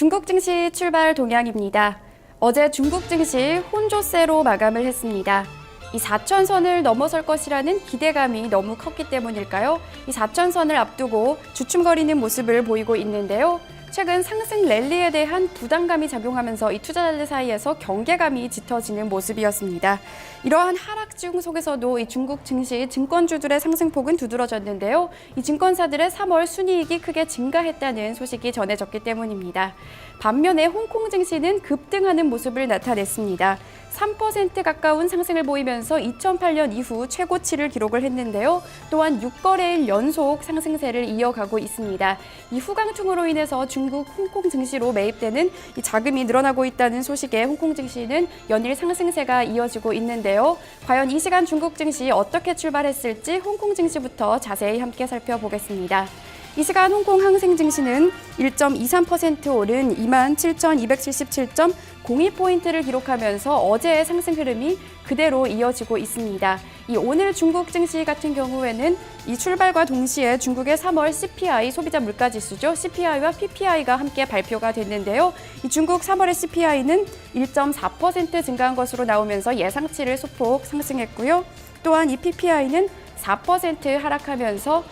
중국 증시 출발 동향입니다. 어제 중국 증시 혼조세로 마감을 했습니다. 이 4천선을 넘어설 것이라는 기대감이 너무 컸기 때문일까요? 이 4천선을 앞두고 주춤거리는 모습을 보이고 있는데요. 최근 상승 랠리에 대한 부담감이 작용하면서 이 투자자들 사이에서 경계감이 짙어지는 모습이었습니다. 이러한 하락중 속에서도 이 중국 증시 증권주들의 상승폭은 두드러졌는데요. 이 증권사들의 3월 순이익이 크게 증가했다는 소식이 전해졌기 때문입니다. 반면에 홍콩 증시는 급등하는 모습을 나타냈습니다. 3% 가까운 상승을 보이면서 2008년 이후 최고치를 기록을 했는데요. 또한 6거래일 연속 상승세를 이어가고 있습니다. 이 후강풍으로 인해서 중국 홍콩 증시로 매입되는 이 자금이 늘어나고 있다는 소식에 홍콩 증시는 연일 상승세가 이어지고 있는데요. 과연 이 시간 중국 증시 어떻게 출발했을지 홍콩 증시부터 자세히 함께 살펴보겠습니다. 이 시간 홍콩 항생 증시는 1.23% 오른 27,277.02포인트를 기록하면서 어제의 상승 흐름이 그대로 이어지고 있습니다. 이 오늘 중국 증시 같은 경우에는 이 출발과 동시에 중국의 3월 CPI 소비자 물가지수죠. CPI와 PPI가 함께 발표가 됐는데요. 이 중국 3월의 CPI는 1.4% 증가한 것으로 나오면서 예상치를 소폭 상승했고요. 또한 이 PPI는 4% 하락하면서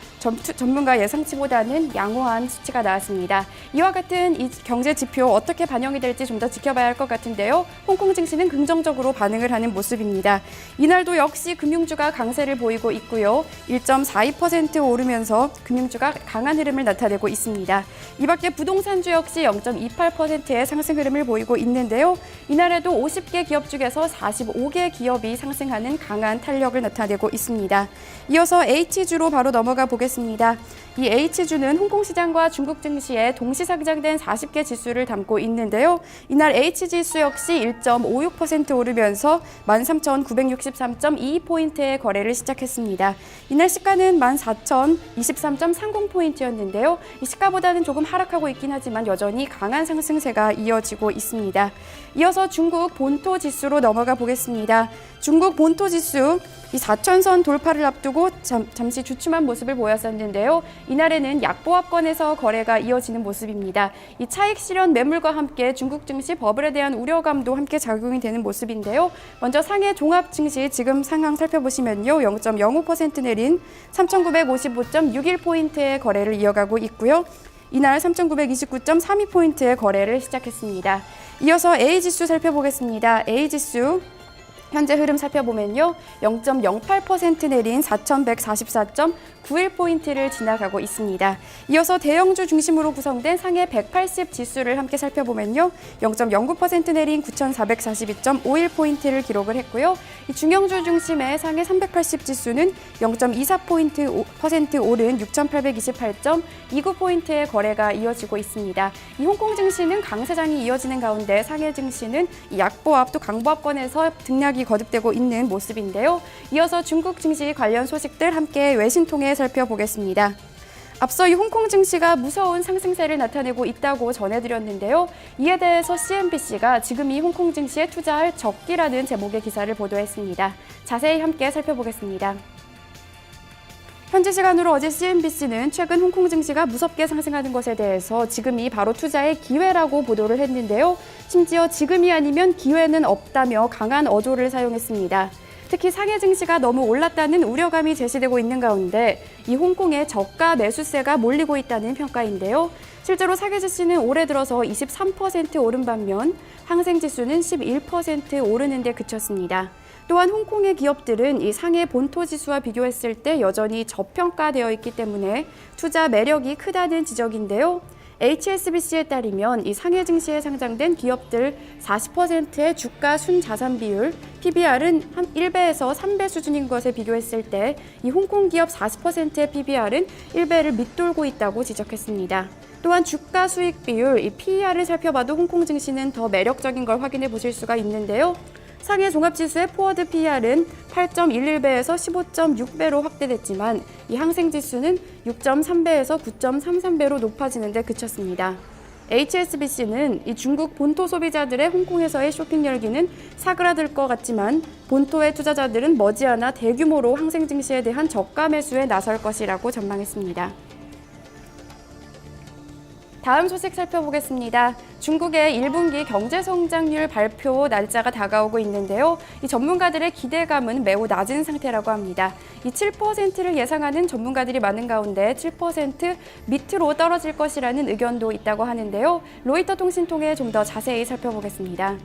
전문가 예상치보다는 양호한 수치가 나왔습니다. 이와 같은 이 경제 지표 어떻게 반영이 될지 좀 더 지켜봐야 할 것 같은데요. 홍콩 증시는 긍정적으로 반응을 하는 모습입니다. 이날도 역시 금융주가 강세를 보이고 있고요. 1.42% 오르면서 금융주가 강한 흐름을 나타내고 있습니다. 이 밖에 부동산주 역시 0.28%의 상승 흐름을 보이고 있는데요. 이날에도 50개 기업 중에서 45개 기업이 상승하는 강한 탄력을 나타내고 있습니다. 이어서 H주로 바로 넘어가 보겠습니다. 이 H주는 홍콩 시장과 중국 증시에 동시 상장된 40개 지수를 담고 있는데요. 이날 H지수 역시 1.56% 오르면서 13,963.22포인트의 거래를 시작했습니다. 이날 시가는 14,023.30포인트였는데요. 이 시가보다는 조금 하락하고 있긴 하지만 여전히 강한 상승세가 이어지고 있습니다. 이어서 중국 본토 지수로 넘어가 보겠습니다. 중국 본토 지수 이 4천선 돌파를 앞두고 잠시 주춤한 모습을 보였었는데요. 이날에는 약보합권에서 거래가 이어지는 모습입니다. 이 차익 실현 매물과 함께 중국 증시 버블에 대한 우려감도 함께 작용이 되는 모습인데요. 먼저 상해 종합 증시 지금 상황 살펴보시면요. 0.05% 내린 3,955.61포인트의 거래를 이어가고 있고요. 이날 3,929.32포인트의 거래를 시작했습니다. 이어서 A지수 살펴보겠습니다. A지수 현재 흐름 살펴보면요. 0.08% 내린 4,144.91포인트를 지나가고 있습니다. 이어서 대형주 중심으로 구성된 상해 180 지수를 함께 살펴보면요. 0.09% 내린 9,442.51포인트를 기록을 했고요. 이 중형주 중심의 상해 380 지수는 0.24% 오른 6,828.29포인트의 거래가 이어지고 있습니다. 이 홍콩 증시는 강세장이 이어지는 가운데 상해 증시는 이 약보합 또 강보합권에서 등락이 거듭되고 있는 모습인데요. 이어서 중국 증시 관련 소식들 함께 외신 통해 살펴보겠습니다. 앞서 이 홍콩 증시가 무서운 상승세를 나타내고 있다고 전해드렸는데요. 이에 대해서 CNBC가 지금 이 홍콩 증시에 투자할 적기라는 제목의 기사를 보도했습니다. 자세히 함께 살펴보겠습니다. 현지 시간으로 어제 CNBC는 최근 홍콩 증시가 무섭게 상승하는 것에 대해서 지금이 바로 투자의 기회라고 보도를 했는데요. 심지어 지금이 아니면 기회는 없다며 강한 어조를 사용했습니다. 특히 상해 증시가 너무 올랐다는 우려감이 제시되고 있는 가운데 이 홍콩에 저가 매수세가 몰리고 있다는 평가인데요. 실제로 상해 지수는 올해 들어서 23% 오른 반면 항생 지수는 11% 오르는 데 그쳤습니다. 또한 홍콩의 기업들은 이 상해 본토 지수와 비교했을 때 여전히 저평가되어 있기 때문에 투자 매력이 크다는 지적인데요. HSBC에 따르면 이 상해 증시에 상장된 기업들 40%의 주가 순자산 비율, PBR은 한 1배에서 3배 수준인 것에 비교했을 때 이 홍콩 기업 40%의 PBR은 1배를 밑돌고 있다고 지적했습니다. 또한 주가 수익 비율, 이 PER을 살펴봐도 홍콩 증시는 더 매력적인 걸 확인해 보실 수가 있는데요. 상해 종합지수의 포워드 PER은 8.11배에서 15.6배로 확대됐지만 이 항생지수는 6.3배에서 9.33배로 높아지는 데 그쳤습니다. HSBC는 이 중국 본토 소비자들의 홍콩에서의 쇼핑 열기는 사그라들 것 같지만 본토의 투자자들은 머지않아 대규모로 항생 증시에 대한 저가 매수에 나설 것이라고 전망했습니다. 다음 소식 살펴보겠습니다. 중국의 1분기 경제 성장률 발표 날짜가 다가오고 있는데요. 이 전문가들의 기대감은 매우 낮은 상태라고 합니다. 이 7%를 예상하는 전문가들이 많은 가운데 7% 밑으로 떨어질 것이라는 의견도 있다고 하는데요. 로이터 통신 통해 좀 더 자세히 살펴보겠습니다.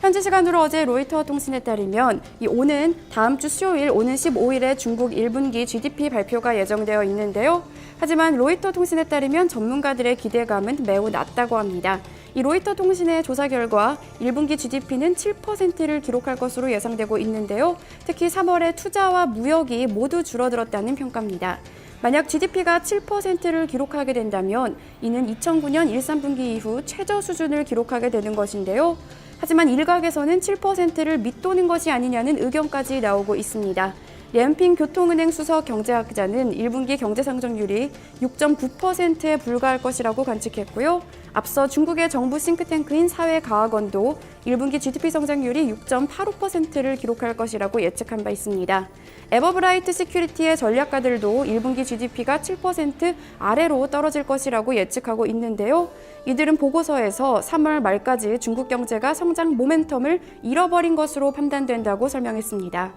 현지 시간으로 어제 로이터 통신에 따르면 오는 다음 주 수요일 오는 15일에 중국 1분기 GDP 발표가 예정되어 있는데요. 하지만 로이터 통신에 따르면 전문가들의 기대감은 매우 낮다고 합니다. 이 로이터 통신의 조사 결과 1분기 GDP는 7%를 기록할 것으로 예상되고 있는데요. 특히 3월에 투자와 무역이 모두 줄어들었다는 평가입니다. 만약 GDP가 7%를 기록하게 된다면 이는 2009년 1~3분기 이후 최저 수준을 기록하게 되는 것인데요. 하지만 일각에서는 7%를 밑도는 것이 아니냐는 의견까지 나오고 있습니다. 련핑 교통은행 수석 경제학자는 1분기 경제 성장률이 6.9%에 불과할 것이라고 관측했고요. 앞서 중국의 정부 싱크탱크인 사회과학원도 1분기 GDP 성장률이 6.85%를 기록할 것이라고 예측한 바 있습니다. 에버브라이트 시큐리티의 전략가들도 1분기 GDP가 7% 아래로 떨어질 것이라고 예측하고 있는데요. 이들은 보고서에서 3월 말까지 중국 경제가 성장 모멘텀을 잃어버린 것으로 판단된다고 설명했습니다.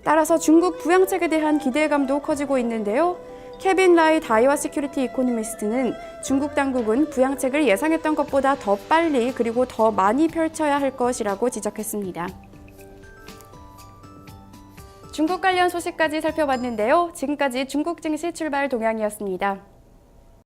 따라서 중국 부양책에 대한 기대감도 커지고 있는데요. 케빈 라이 다이와 시큐리티 이코노미스트는 중국 당국은 부양책을 예상했던 것보다 더 빨리 그리고 더 많이 펼쳐야 할 것이라고 지적했습니다. 중국 관련 소식까지 살펴봤는데요. 지금까지 중국 증시 출발 동향이었습니다.